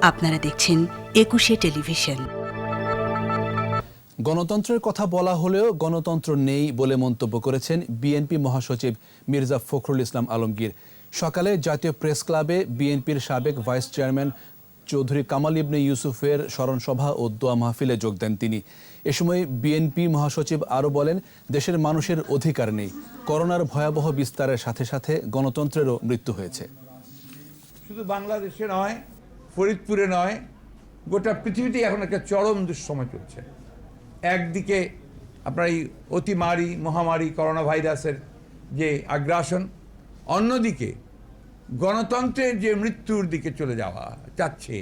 আপনারা দেখছেন একুশে টেলিভিশন। গণতন্ত্রের কথা বলা হলেও গণতন্ত্র নেই বলে মন্তব্য করেছেন বিএনপি মহাসচিব মির্জা ফখরুল ইসলাম আলমগীর। সকালে জাতীয় প্রেস ক্লাবে বিএনপির সাবেক ভাইস চেয়ারম্যান চৌধুরী কামাল ইবনে ইউসুফের স্মরণসভা ও দোয়া মাহফিলে যোগ দেন তিনি। এ সময় বিএনপি মহাসচিব আরও বলেন, দেশের মানুষের অধিকার নেই। করোনার ভয়াবহ বিস্তারের সাথে সাথে গণতন্ত্রেরও মৃত্যু হয়েছে। শুধু বাংলাদেশে নয়, ফরিদপুরে নয়, গোটা পৃথিবীতেই এখন একটা চরম দুঃসময় চলছে। একদিকে আপনার এই অতিমারি মহামারী করোনা ভাইরাসের যে আগ্রাসন, অন্যদিকে গণতন্ত্রের যে মৃত্যুর দিকে চলে যাওয়া যাচ্ছে,